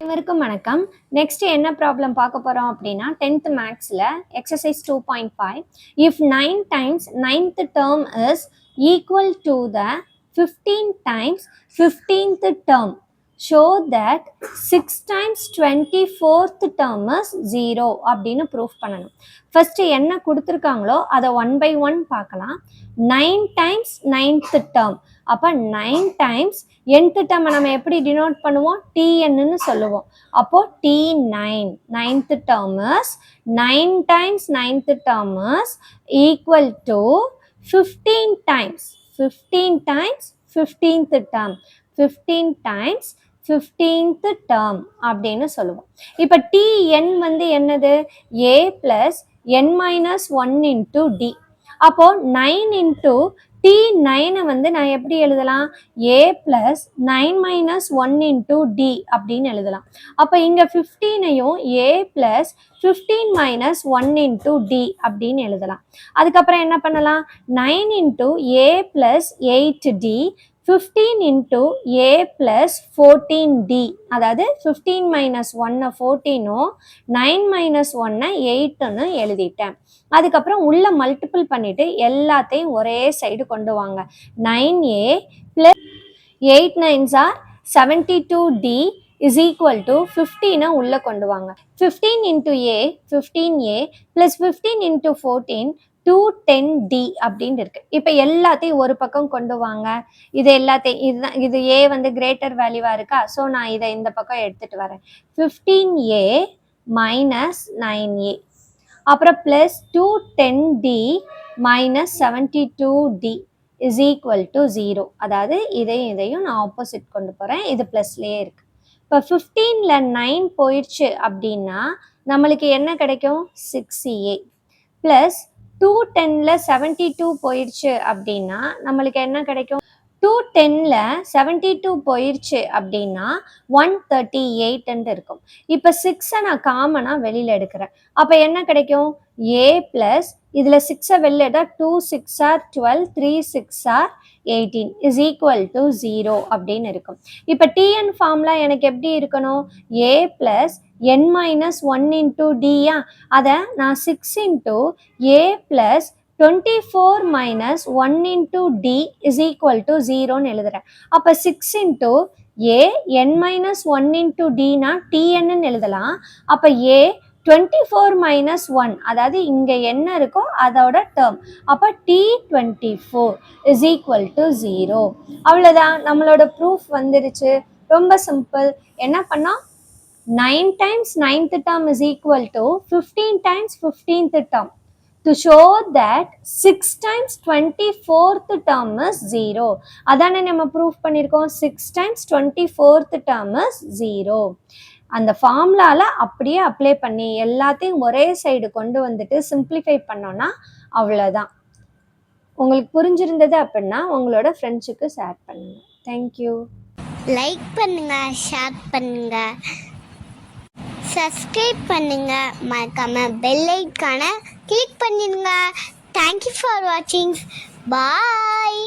அனைவருக்கும் வணக்கம். நெக்ஸ்ட் என்ன ப்ராப்ளம் பார்க்க போறோம் அப்படின்னா 10th மேக்ஸ்ல exercise 2.5 if 9 times 9th term is equal to the 15 times 15th term show that 6 times 24th term is 0 அப்படின்னு ப்ரூஃப் பண்ணணும். ஃபர்ஸ்ட் என்ன கொடுத்துருக்காங்களோ அதை 1 by 1 பார்க்கலாம். 9 times 9th term, அப்போ 9 times nth term நம்ம எப்படி டினோட் பண்ணுவோம்? tnன்னு சொல்லுவோம். அப்போ t9 9th term is 9 times 9th term is equal to 15 times 15th term 15 times 15th term அப்படின்னு சொல்லுவோம். இப்போ tn வந்து என்னது? a plus n minus 1 into d. அப்போ 9 into t9 வந்து நான் எப்படி எழுதலாம்? a plus 9 minus 1 into d அப்படின்னு எழுதலாம். அப்போ இங்க 15ஐயும் a plus 15 minus 1 into d அப்படின்னு எழுதலாம். அதுக்கப்புறம் என்ன பண்ணலாம்? 9 into a plus 8d 15 into a plus 14d, அதாவது 15 minus 1 14ம் 9 minus 1 8ன்னு எழுதிட்டேன். அதுக்கப்புறம் உள்ள மல்டிபிள் பண்ணிட்டு எல்லாத்தையும் ஒரே சைடு கொண்டு வாங்க. 9a plus 8 9s are 72d is equal to 15 உள்ள கொண்டு வாங்க. 15 into a 15a plus 15 into 14 210d அப்படின்னு இருக்கு. இப்போ எல்லாத்தையும் ஒரு பக்கம் கொண்டு வாங்க. இது எல்லாத்தையும் இது a வந்து கிரேட்டர் வேல்யூவா இருக்கா? ஸோ நான் இதை இந்த பக்கம் எடுத்துட்டு வரேன். 15a minus 9a அப்புறம் plus 210d minus 72d is equal to 0. அதாவது இதையும் நான் ஆப்போசிட் கொண்டு போகிறேன். இது ப்ளஸ்லேயே இருக்கு. இப்போ 15ல் 9 போயிடுச்சு அப்படின்னா நம்மளுக்கு என்ன கிடைக்கும்? 6a ப்ளஸ் 210ல் 72 போயிடுச்சு அப்படின்னா நம்மளுக்கு என்ன கிடைக்கும்? 210ல் 72 போயிடுச்சு அப்படின்னா 138 இருக்கும். இப்போ 6 நான் காமனாக வெளியில் எடுக்கிறேன். அப்போ என்ன கிடைக்கும்? a ப்ளஸ் இதில் 6 வெளியில் எடுத்தால் 2 6 are 12 3 6 are 18 is equal to 0 அப்படின்னு இருக்கும். இப்போ tn ஃபார்முலா எனக்கு எப்படி இருக்கணும்? a plus n minus 1 into d-யா, அதை நான் 6 into a plus 24 minus 1 into d is equal to 0ன்னு எழுதுறேன். அப்போ 6 into a n minus 1 into d-னா tnன்னு எழுதலாம். அப்போ a 24 minus 1, அதாவது இங்கே என்ன இருக்கோ அதோட டேர்ம். அப்போ t24 is equal to 0. அவ்வளோதான், நம்மளோட ப்ரூஃப் வந்துருச்சு. ரொம்ப சிம்பிள். என்ன பண்ணோம்? 9 times 9th term is equal to 15 times 15th term to show that 6 times 24th term is 0. அதானே நம்ம ப்ரூஃப் பண்ணியிருக்கோம். 6 times 24th term is 0. அந்த ஃபார்முலால அப்படியே அப்ளை பண்ணி எல்லாத்தையும் ஒரே சைடு கொண்டு வந்துட்டு சிம்பிளிஃபை பண்ணோன்னா அவ்வளோதான். உங்களுக்கு புரிஞ்சிருந்தது அப்படின்னா உங்களோட ஃப்ரெண்ட்ஸுக்கு ஷேர் பண்ணுங்க. தேங்க்யூ. லைக் பண்ணுங்க, ஷேர் பண்ணுங்க, சப்ஸ்கிரைப் பண்ணுங்க, மறக்காம பெல் ஐகானை கிளிக் பண்ணிடுங்க. தேங்க்யூ ஃபார் வாட்சிங். பாய்.